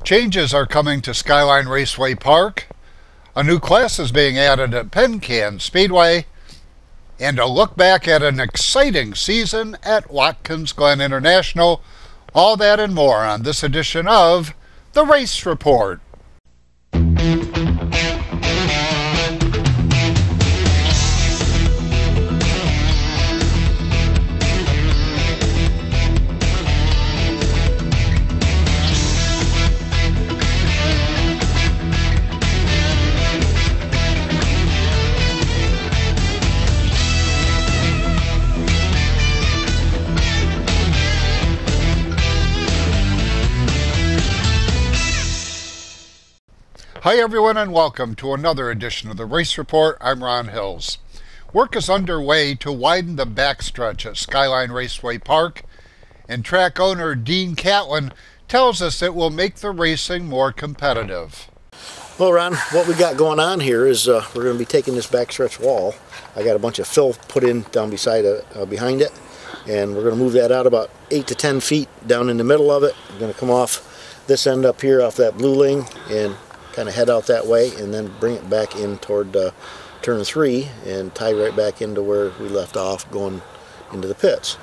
Changes are coming to Skyline Raceway Park, a new class is being added at Penn Can Speedway, and a look back at an exciting season at Watkins Glen International. All that and more on this edition of The Race Report. Hi everyone and welcome to another edition of the Race Report. I'm Ron Hills. Work is underway to widen the backstretch at Skyline Raceway Park, and track owner Dean Catlin tells us it will make the racing more competitive. Well, Ron, what we got going on here is we're going to be taking this backstretch wall. I got a bunch of fill put in down beside behind it, and we're going to move that out about 8 to 10 feet down in the middle of it. We're going to come off this end up here off that blue lane and kind of head out that way and then bring it back in toward turn 3 and tie right back into where we left off going into the pits.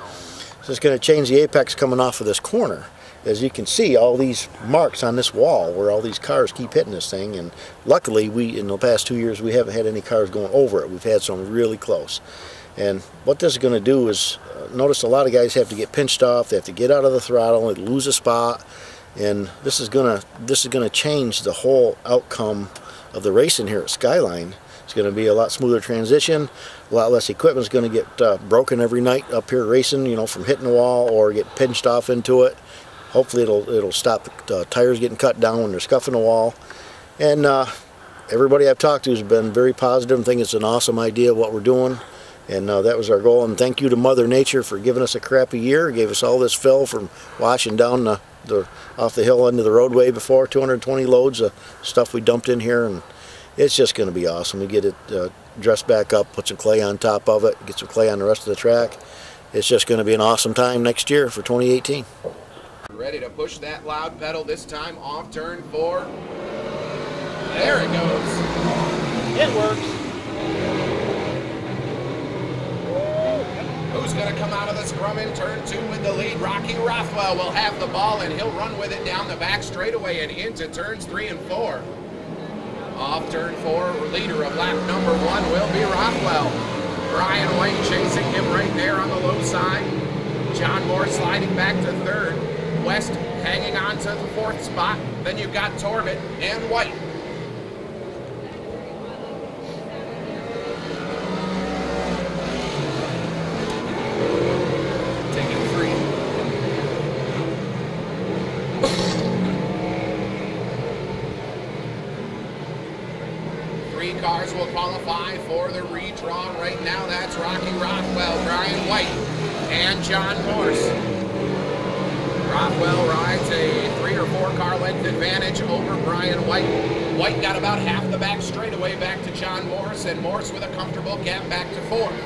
So it's going to change the apex coming off of this corner. As you can see, all these marks on this wall where all these cars keep hitting this thing, and luckily in the past 2 years we haven't had any cars going over it. We've had some really close. And what this is going to do is, notice a lot of guys have to get pinched off, they have to get out of the throttle, they lose a spot. And this is gonna change the whole outcome of the racing here at Skyline. It's going to be a lot smoother transition, a lot less equipment is going to get broken every night up here racing, you know, from hitting the wall or get pinched off into it. Hopefully it'll stop the tires getting cut down when they're scuffing the wall. And everybody I've talked to has been very positive and think it's an awesome idea of what we're doing. And that was our goal. And thank you to Mother Nature for giving us a crappy year. It gave us all this fill from washing down off the hill into the roadway before, 220 loads of stuff we dumped in here, and it's just going to be awesome. We get it dressed back up, put some clay on top of it, get some clay on the rest of the track. It's just going to be an awesome time next year for 2018. Ready to push that loud pedal this time off turn 4. There it goes. It works. Who's going to come out of the scrum in turn 2 with the lead? Rocky Rothwell will have the ball and he'll run with it down the back straightaway and into turns 3 and 4. Off turn 4, leader of lap number 1 will be Rothwell. Brian White chasing him right there on the low side. John Moore sliding back to 3rd. West hanging on to the 4th spot. Then you've got Torbett and White. Cars will qualify for the redraw right now. That's Rocky Rothwell, Brian White, and John Morse. Rothwell rides a 3 or 4 car length advantage over Brian White. White got about half the back straightaway back to John Morse, and Morse with a comfortable gap back to 4th.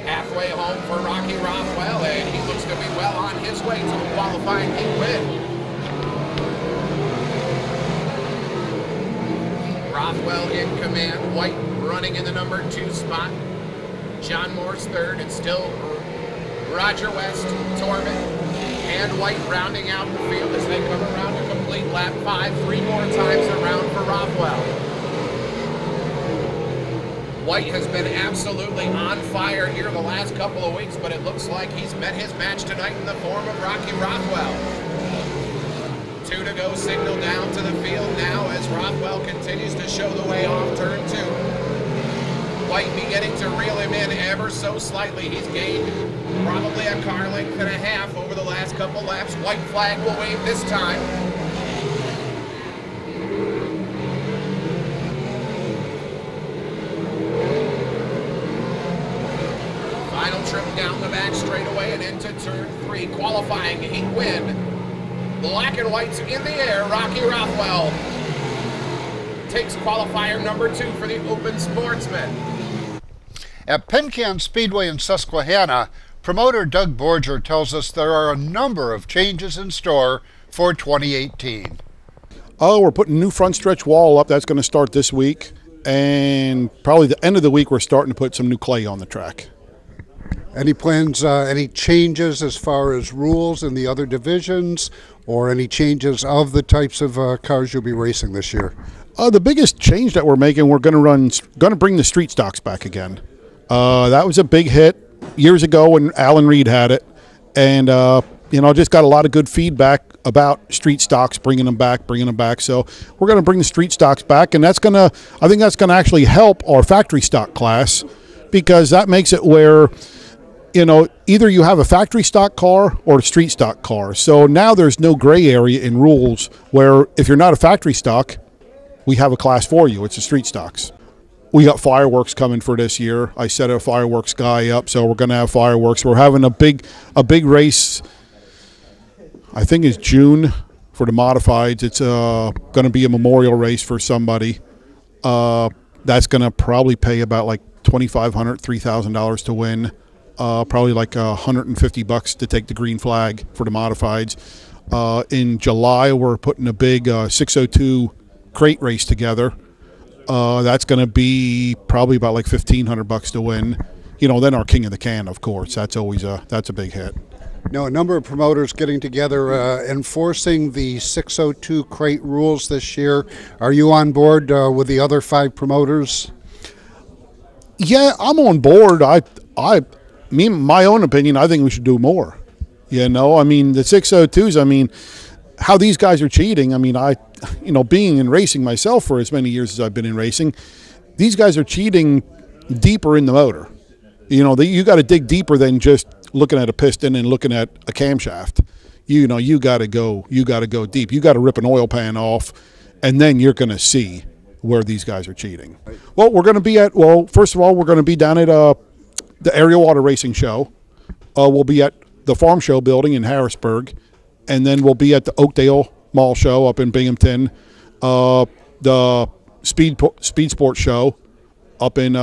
Halfway home for Rocky Rothwell, and he looks to be well on his way to a qualifying heat win. Rothwell in command, White running in the number 2 spot. John Morse 3rd, and still Roger West, Torbett, and White rounding out the field as they come around to complete lap 5, 3 more times around for Rothwell. White has been absolutely on fire here the last couple of weeks, but it looks like he's met his match tonight in the form of Rocky Rothwell. 2 to go, signal down to the field now as Rothwell continues to show the way off turn 2. White beginning to reel him in ever so slightly. He's gained probably a car length and a half over the last couple laps. White flag will wave this time. Final trip down the back straightaway and into turn 3, qualifying heat win. Black and white's in the air. Rocky Rothwell takes qualifier number 2 for the Open Sportsman. At Penn Can Speedway in Susquehanna, promoter Doug Borger tells us there are a number of changes in store for 2018. Oh, we're putting a new front stretch wall up. That's going to start this week. And probably the end of the week, we're starting to put some new clay on the track. Any plans, any changes as far as rules in the other divisions, or any changes of the types of cars you'll be racing this year? The biggest change that we're making, we're going to bring the street stocks back again. That was a big hit years ago when Alan Reed had it, and just got a lot of good feedback about street stocks, bringing them back. So we're going to bring the street stocks back, and I think that's going to actually help our factory stock class, because that makes it where, either you have a factory stock car or a street stock car. So now there's no gray area in rules where if you're not a factory stock, we have a class for you. It's the street stocks. We got fireworks coming for this year. I set a fireworks guy up, so we're going to have fireworks. We're having a big race, I think it's June, for the modifieds. It's going to be a memorial race for somebody. That's going to probably pay about like $2,500, $3,000 to win. Probably like $150 to take the green flag for the modifieds. In July, we're putting a big 602 crate race together. That's going to be probably about like $1,500 to win. Then our King of the Can, of course. That's always that's a big hit. Now, a number of promoters getting together, enforcing the 602 crate rules this year. Are you on board with the other 5 promoters? Yeah, I'm on board. My own opinion, I think we should do more. The 602s, how these guys are cheating. Being in racing myself for as many years as I've been in racing, these guys are cheating deeper in the motor. You got to dig deeper than just looking at a piston and looking at a camshaft. You got to go deep. You got to rip an oil pan off, and then you're going to see where these guys are cheating. Well, first of all, we're going to be down at the Aerial Water Racing Show. We'll be at the Farm Show building in Harrisburg, and then we'll be at the Oakdale Mall Show up in Binghamton, the Speed Sports Show up in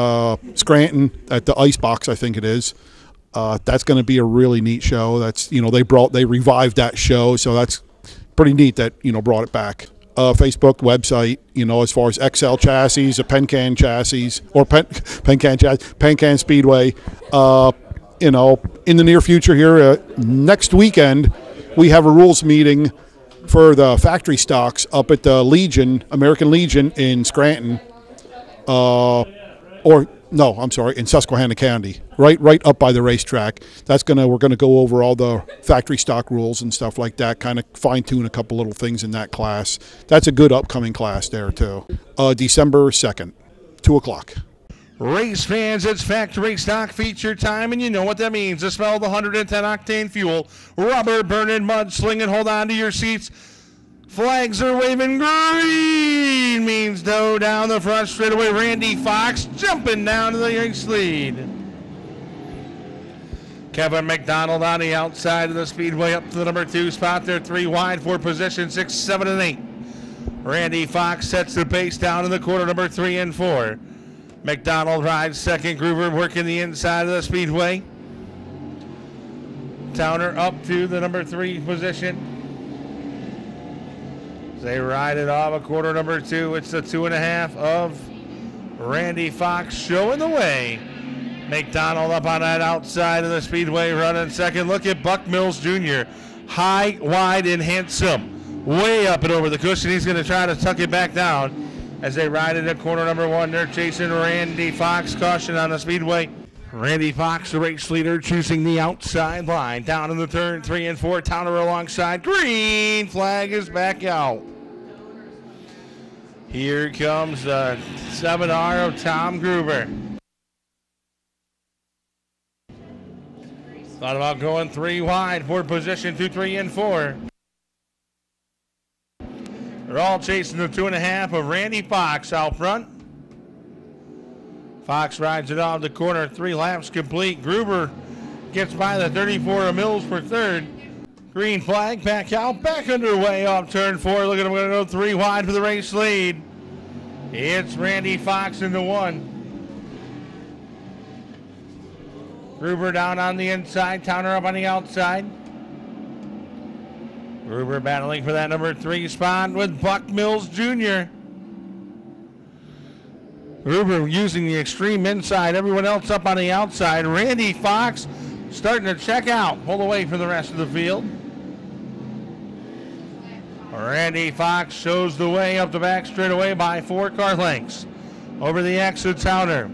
Scranton at the Icebox, I think it is. That's going to be a really neat show. That's they revived that show, so that's pretty neat that brought it back. Facebook website, as far as XL chassis, a Pencan chassis, or Pencan Speedway. In the near future here, next weekend, we have a rules meeting for the factory stocks up at the American Legion in Scranton, in Susquehanna County, right up by the racetrack. We're gonna go over all the factory stock rules and stuff like that, kind of fine tune a couple little things in that class. That's a good upcoming class there too. December 2nd, 2:00. Race fans, it's factory stock feature time, and you know what that means. The smell of the 110 octane fuel, rubber burning, mud slinging. Hold on to your seats. Flags are waving. Green means no down the front straightaway. Randy Fox jumping down to the race lead. Kevin McDonald on the outside of the speedway up to the number 2 spot. They're 3 wide for position 6, 7, and 8. Randy Fox sets the pace down in the quarter, number 3 and 4. McDonald rides second. Gruber working the inside of the speedway. Towner up to the number 3 position. They ride it off a quarter, number 2. It's the 2.5 of Randy Fox showing the way. McDonald up on that outside of the speedway running second. Look at Buck Mills Jr. High, wide, and handsome. Way up and over the cushion. He's going to try to tuck it back down. As they ride it at corner number 1, they're chasing Randy Fox. Caution on the speedway. Randy Fox, the race leader, choosing the outside line. Down in the turn 3 and 4. Towner alongside. Green flag is back out. Here comes the 7R of Tom Gruber. Thought about going 3 wide for position 2, 3, and 4. They're all chasing the 2.5 of Randy Fox out front. Fox rides it off the corner, 3 laps complete. Gruber gets by the 34 of Mills for third. Green flag back out, back underway off turn 4. Look at him, going to go 3 wide for the race lead. It's Randy Fox into 1. Gruber down on the inside, Towner up on the outside. Gruber battling for that number 3 spot with Buck Mills Jr. Gruber using the extreme inside, everyone else up on the outside. Randy Fox starting to check out, pull away from the rest of the field. Randy Fox shows the way up the back straightaway by 4 car lengths. Over the exit Towner.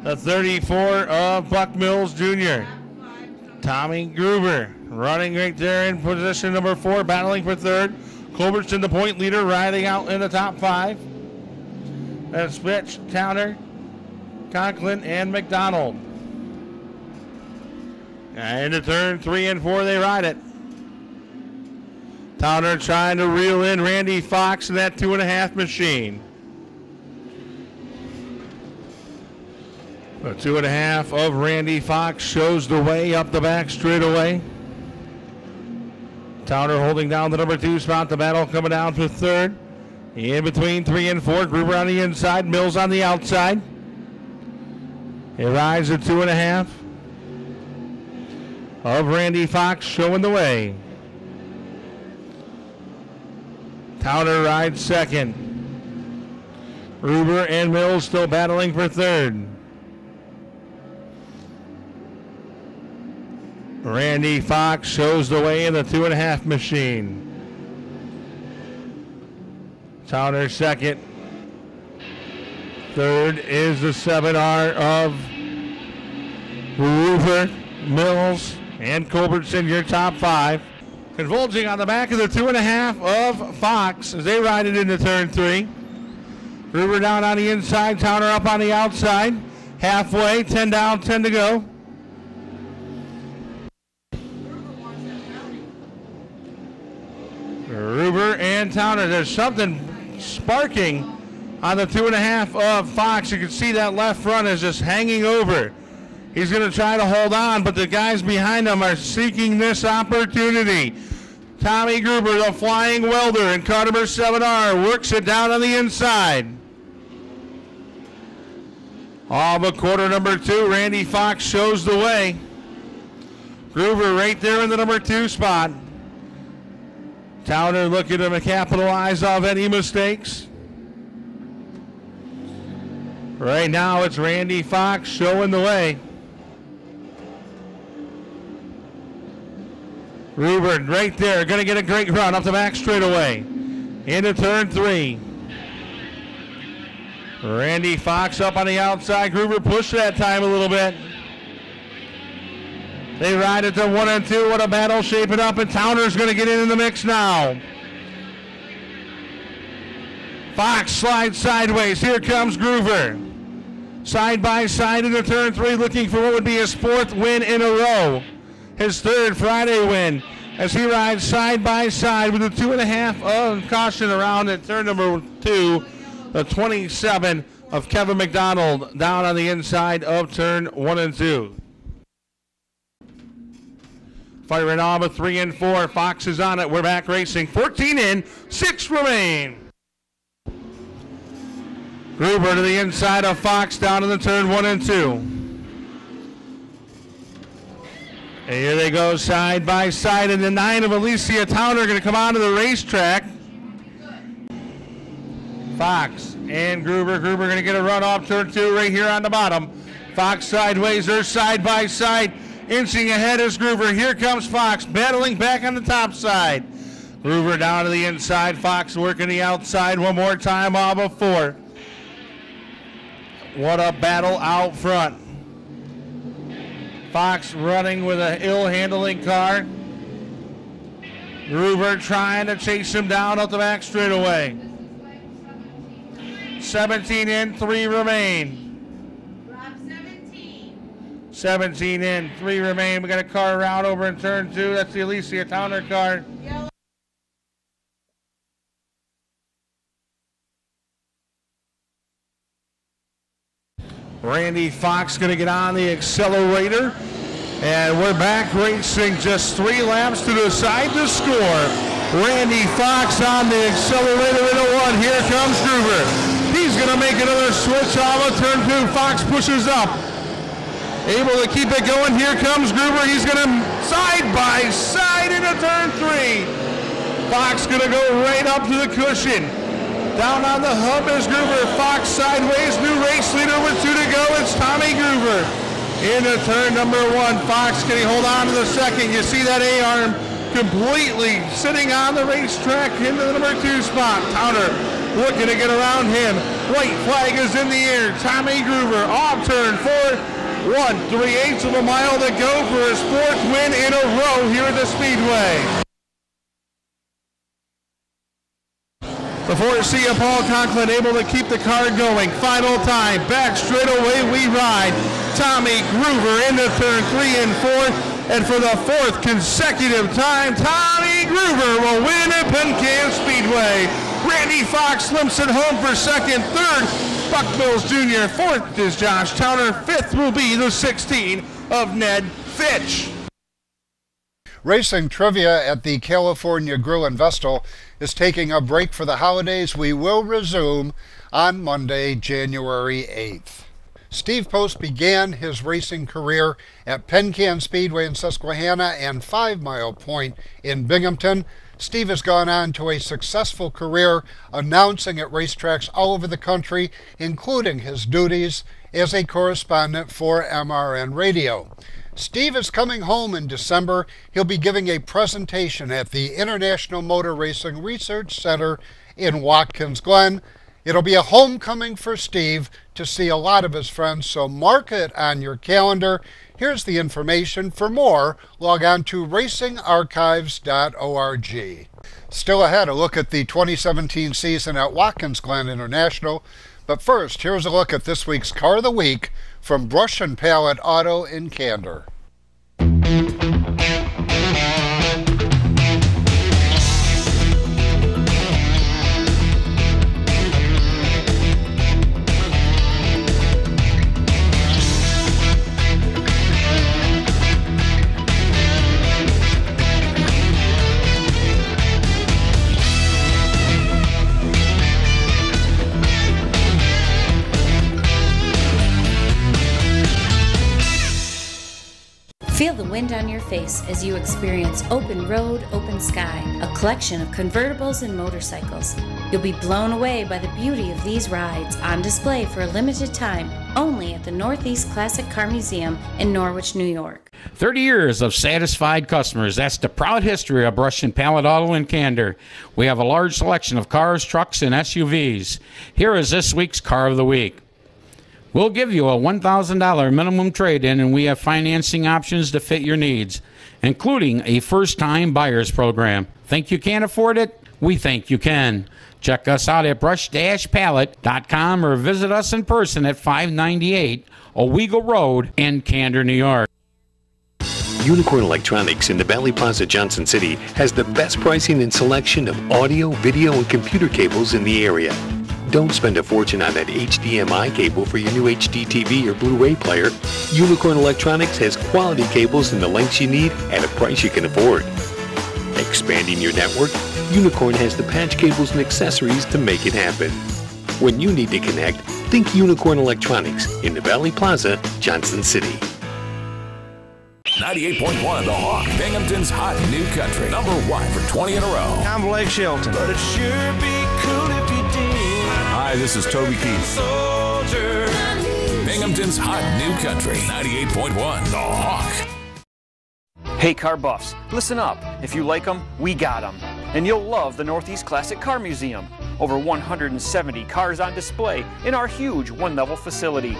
The 34 of Buck Mills Jr. Tommy Gruber running right there in position number 4, battling for 3rd. Culbertson, the point leader, riding out in the top 5. That's Fitch, Towner, Conklin, and McDonald. And into turn 3 and 4, they ride it. Towner trying to reel in Randy Fox in that 2.5 machine. The 2.5 of Randy Fox shows the way up the back straightaway. Towner holding down the number 2 spot. The battle coming down for 3rd. In between 3 and 4, Gruber on the inside, Mills on the outside. He rides at 2.5 of Randy Fox showing the way. Towner rides 2nd. Gruber and Mills still battling for 3rd. Randy Fox shows the way in the 2.5 machine. Towner 2nd. 3rd is the 7R of Gruber, Mills, and Culbertson, your top 5. Convulging on the back of the 2.5 of Fox as they ride it into turn 3. Gruber down on the inside, Towner up on the outside. Halfway, 10 down, 10 to go. Gruber and Towner, there's something sparking on the 2.5 of Fox. You can see that left front is just hanging over. He's going to try to hold on, but the guys behind him are seeking this opportunity. Tommy Gruber, the flying welder, in car number 7R, works it down on the inside. All but quarter number 2, Randy Fox shows the way. Gruber right there in the number 2 spot. Towner looking to capitalize off any mistakes. Right now it's Randy Fox showing the way. Gruber right there, going to get a great run up the back straightaway. Into turn 3. Randy Fox up on the outside. Gruber pushed that time a little bit. They ride it to 1 and 2. What a battle shaping up, and Towner's going to get in the mix now. Fox slides sideways. Here comes Gruber. Side by side into turn 3, looking for what would be his 4th win in a row. His 3rd Friday win as he rides side by side with a 2.5 of caution around at turn number 2. The 27 of Kevin McDonald down on the inside of turn 1 and 2. Firing on with 3 and 4. Fox is on it. We're back racing. 14 in, 6 remain. Gruber to the inside of Fox down in the turn 1 and 2. And here they go side by side, and the 9 of Alicia Towner going to come onto the racetrack. Fox and Gruber. Gruber going to get a run off turn 2 right here on the bottom. Fox sideways, they're side by side. Inching ahead is Gruber. Here comes Fox battling back on the top side. Gruber down to the inside. Fox working the outside one more time off of 4. What a battle out front. Fox running with an ill-handling car. Gruber trying to chase him down up the back straightaway. 17 in, 3 remain. 17 in, 3 remain. We got a car around over in turn 2. That's the Alicia Towner car. Randy Fox going to get on the accelerator. And we're back racing, just 3 laps to decide the score. Randy Fox on the accelerator into 1. Here comes Gruber. He's going to make another switch off of turn 2. Fox pushes up. able to keep it going. Here comes Gruber. He's going to side by side into turn 3. Fox going to go right up to the cushion. Down on the hub is Gruber. Fox sideways. New race leader with 2 to go. It's Tommy Gruber. Into turn number 1. Fox can he hold on to the second. You see that A-arm completely sitting on the racetrack into the number 2 spot. Towner looking to get around him. White flag is in the air. Tommy Gruber off turn 4. 1/3 of a mile to go for his 4th win in a row here at the Speedway. Before Sia Paul Conklin able to keep the car going. Final time. Back straight away we ride. Tommy Gruber into turn 3 and 4. And for the 4th consecutive time, Tommy Gruber will win at Penn Speedway. Randy Fox limps it home for 2nd. 3rd, Buck Mills Jr. 4th is Josh Towner. 5th will be the 16 of Ned Fitch. Racing trivia at the California Grill and Vestal is taking a break for the holidays. We will resume on Monday, January 8th. Steve Post began his racing career at Penn Can Speedway in Susquehanna and 5 Mile Point in Binghamton. Steve has gone on to a successful career announcing at racetracks all over the country, including his duties as a correspondent for MRN Radio. Steve is coming home in December. He'll be giving a presentation at the International Motor Racing Research Center in Watkins Glen. It'll be a homecoming for Steve to see a lot of his friends, so mark it on your calendar. Here's the information. For more, log on to racingarchives.org. Still ahead, a look at the 2017 season at Watkins Glen International. But first, here's a look at this week's Car of the Week from Brush and Pallet Auto in Candor. Feel the wind on your face as you experience Open Road, Open Sky, a collection of convertibles and motorcycles. You'll be blown away by the beauty of these rides, on display for a limited time only at the Northeast Classic Car Museum in Norwich, New York. 30 years of satisfied customers. That's the proud history of Brush and Pallet Auto in Candor. We have a large selection of cars, trucks, and SUVs. Here is this week's Car of the Week. We'll give you a $1,000 minimum trade-in, and we have financing options to fit your needs, including a first-time buyers program. Think you can't afford it? We think you can. Check us out at brush-pallet.com or visit us in person at 598 Owego Road in Candor, New York. Unicorn Electronics in the Valley Plaza, Johnson City has the best pricing and selection of audio, video, and computer cables in the area. Don't spend a fortune on that HDMI cable for your new HD TV or Blu-ray player. Unicorn Electronics has quality cables in the lengths you need at a price you can afford. Expanding your network, Unicorn has the patch cables and accessories to make it happen. When you need to connect, think Unicorn Electronics in the Valley Plaza, Johnson City. 98.1 The Hawk, Binghamton's hot new country. #1 for 20 in a row. I'm Blake Shelton. But it sure be cool if you did. Hi, this is Toby Keith. Soldier. Binghamton's hot new country. 98.1 The Hawk. Hey car buffs, listen up. If you like them, we got them. And you'll love the Northeast Classic Car Museum. Over 170 cars on display in our huge one-level facility.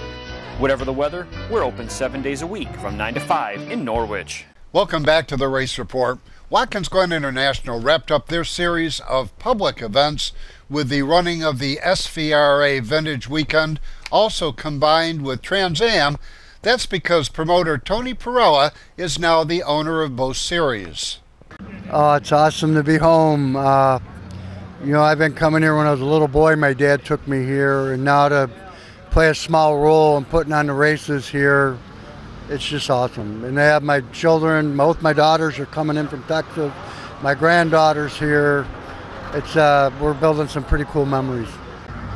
Whatever the weather, we're open 7 days a week from 9 to 5 in Norwich. Welcome back to the Race Report. Watkins Glen International wrapped up their series of public events with the running of the SVRA Vintage Weekend, also combined with Trans Am. That's because promoter Tony Perella is now the owner of both series. Oh, it's awesome to be home. You know, I've been coming here when I was a little boy. My dad took me here, and now to play a small role in putting on the races here, it's just awesome. And they have my children, both my daughters are coming in from Texas, my granddaughter's here. It's we're building some pretty cool memories.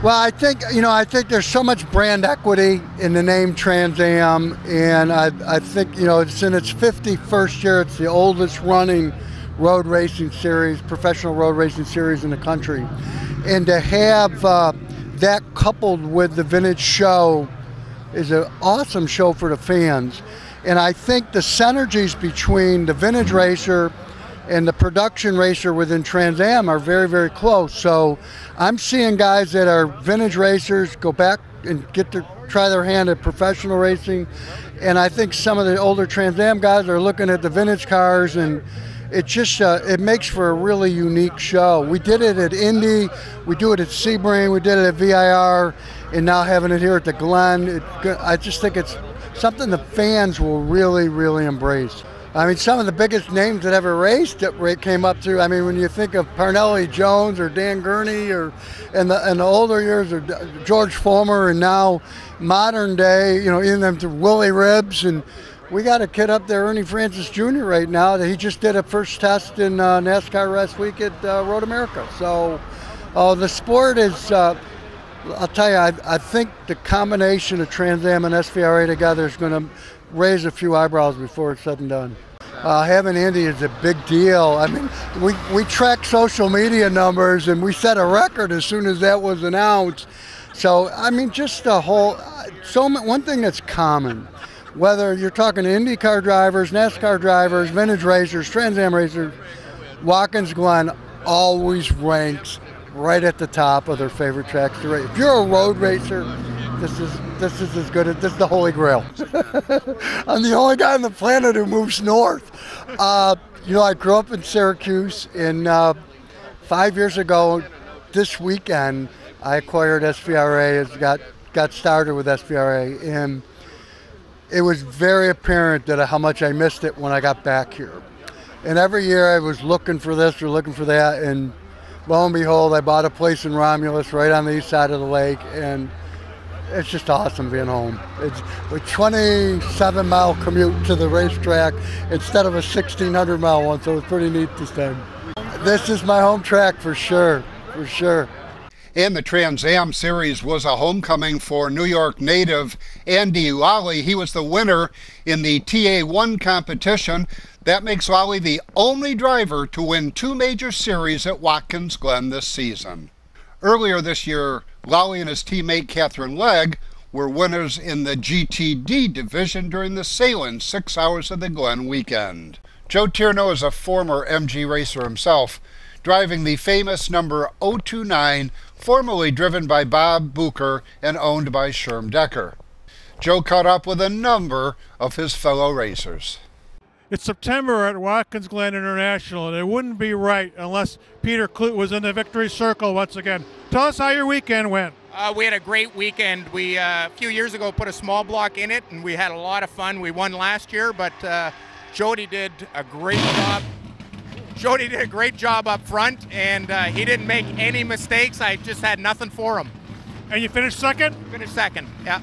Well, I think there's so much brand equity in the name Trans Am, and I think it's in its 51st year. It's the oldest running road racing series, professional road racing series in the country, and to have that coupled with the Vintage Show is an awesome show for the fans. And I think the synergies between the vintage racer and the production racer within Trans Am are very, very close. So I'm seeing guys that are vintage racers go back and try their hand at professional racing. And I think some of the older Trans Am guys are looking at the vintage cars, and it just it makes for a really unique show. We did it at Indy, we do it at Sebring, we did it at VIR, and now having it here at the Glen. I just think it's something the fans will really, really embrace. I mean, some of the biggest names that ever raced that came up through. I mean, when you think of Parnelli Jones or Dan Gurney, or in the older years, or George Foreman, and now modern day, even them to Willie Ribbs, and we got a kid up there, Ernie Francis Jr. right now, that he just did a first test in NASCAR last week at Road America. So the sport is. I'll tell you, I think the combination of Trans Am and SVRA together is going to raise a few eyebrows before it's said and done. Having Indy is a big deal. I mean, we track social media numbers, and we set a record as soon as that was announced. So, I mean, just the whole, one thing that's common, whether you're talking IndyCar drivers, NASCAR drivers, vintage racers, Trans Am racers, Watkins Glen always ranks right at the top of their favorite tracks to race. If you're a road racer, this is as good as this is the Holy Grail. I'm the only guy on the planet who moves north. I grew up in Syracuse, and 5 years ago, this weekend, I acquired SVRA. Got started with SVRA, and it was very apparent that how much I missed it when I got back here. And every year I was looking for this or looking for that, and lo and behold, I bought a place in Romulus right on the east side of the lake, and it's just awesome being home. It's a 27-mile commute to the racetrack instead of a 1,600-mile one, so it's pretty neat this time. This is my home track for sure, for sure. And the Trans Am Series was a homecoming for New York native Andy Lally. He was the winner in the TA1 competition. That makes Lally the only driver to win 2 major series at Watkins Glen this season. Earlier this year, Lally and his teammate Catherine Legg were winners in the GTD division during the Salem 6 Hours of the Glen weekend. Joe Tierno is a former MG racer himself, driving the famous number 029, formerly driven by Bob Bucher and owned by Sherm Decker. Joe caught up with a number of his fellow racers. It's September at Watkins Glen International, and it wouldn't be right unless Peter Kloot was in the victory circle once again. Tell us how your weekend went. We had a great weekend. We, a few years ago, put a small block in it, and we had a lot of fun. We won last year, but Jody did a great job. Jody did a great job up front, and he didn't make any mistakes. I just had nothing for him. And you finished second? Finished second, yeah.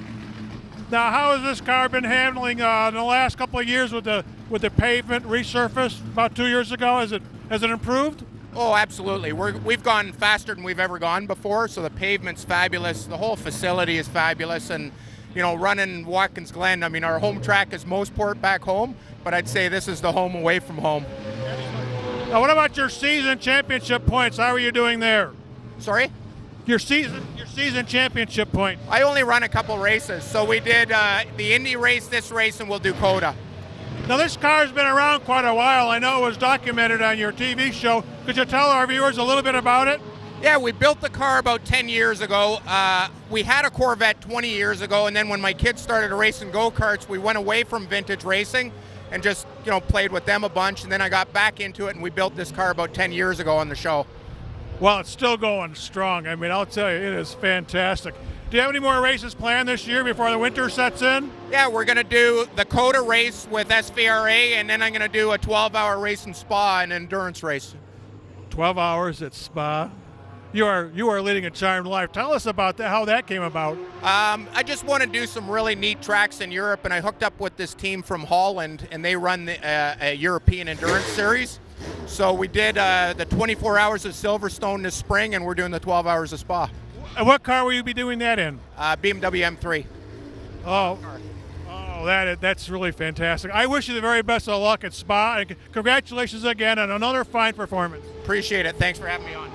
Now, how has this car been handling in the last couple of years with the pavement resurfaced about 2 years ago? Has it improved? Oh, absolutely. We've gone faster than we've ever gone before, so the pavement's fabulous. The whole facility is fabulous, and running Watkins Glen, I mean, our home track is Moseport back home, but I'd say this is the home away from home. Now, what about your season championship points? How are you doing there? Sorry? Your season championship point. I only run a couple races. So we did the Indy race, this race, and we'll do COTA. Now, this car's been around quite a while. I know it was documented on your TV show. Could you tell our viewers a little bit about it? Yeah, we built the car about 10 years ago. We had a Corvette 20 years ago, and then when my kids started racing go-karts, we went away from vintage racing and just, played with them a bunch, and then I got back into it, and we built this car about 10 years ago on the show. Well, it's still going strong. I mean, I'll tell you, it is fantastic. Do you have any more races planned this year before the winter sets in? Yeah, we're going to do the COTA race with SVRA, and then I'm going to do a 12-hour race in Spa, an endurance race. 12 hours at Spa? You are leading a charmed life. Tell us about that, how that came about. I just want to do some really neat tracks in Europe, and I hooked up with this team from Holland, and they run a European endurance series. So we did the 24 hours of Silverstone this spring, and we're doing the 12 hours of Spa. And what car will you be doing that in? BMW M3. Oh, that's really fantastic. I wish you the very best of luck at Spa, and congratulations again on another fine performance. Appreciate it. Thanks for having me on.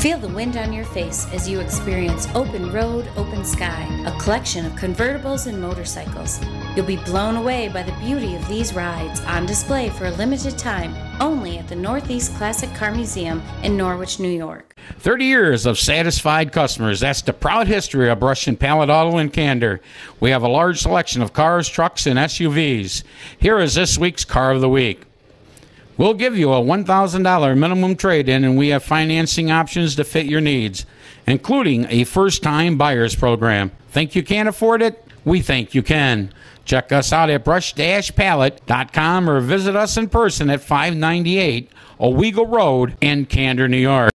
Feel the wind on your face as you experience Open Road, Open Sky, a collection of convertibles and motorcycles. You'll be blown away by the beauty of these rides, on display for a limited time only at the Northeast Classic Car Museum in Norwich, New York. 30 years of satisfied customers. That's the proud history of Brush and Pallet Auto and Candor. We have a large selection of cars, trucks, and SUVs. Here is this week's Car of the Week. We'll give you a $1,000 minimum trade-in, and we have financing options to fit your needs, including a first-time buyers program. Think you can't afford it? We think you can. Check us out at brush-pallet.com or visit us in person at 598 Owego Road in Candor, New York.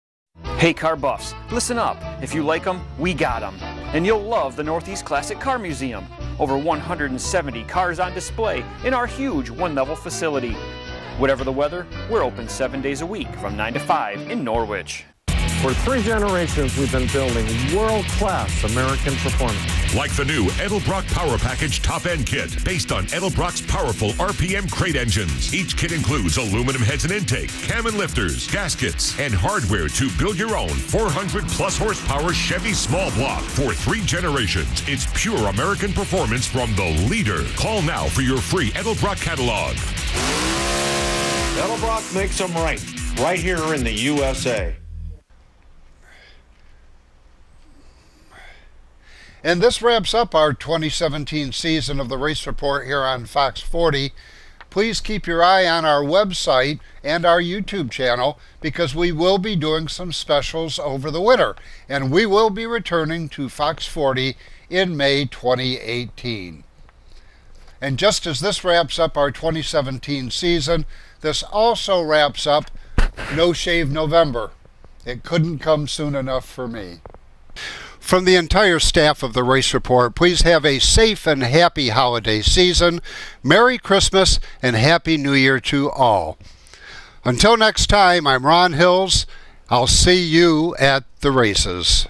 Hey car buffs, listen up. If you like them, we got them. And you'll love the Northeast Classic Car Museum. Over 170 cars on display in our huge one-level facility. Whatever the weather, we're open 7 days a week from 9 to 5 in Norwich. For 3 generations, we've been building world-class American performance. Like the new Edelbrock Power Package Top-End Kit, based on Edelbrock's powerful RPM crate engines. Each kit includes aluminum heads and intake, cam and lifters, gaskets, and hardware to build your own 400-plus horsepower Chevy small block. For 3 generations, it's pure American performance from the leader. Call now for your free Edelbrock catalog. Edelbrock makes them right here in the USA. And this wraps up our 2017 season of the Race Report here on Fox 40. Please keep your eye on our website and our YouTube channel, because we will be doing some specials over the winter. And we will be returning to Fox 40 in May 2018. And just as this wraps up our 2017 season, this also wraps up No Shave November. It couldn't come soon enough for me. From the entire staff of the Race Report, please have a safe and happy holiday season. Merry Christmas and Happy New Year to all. Until next time, I'm Ron Hills. I'll see you at the races.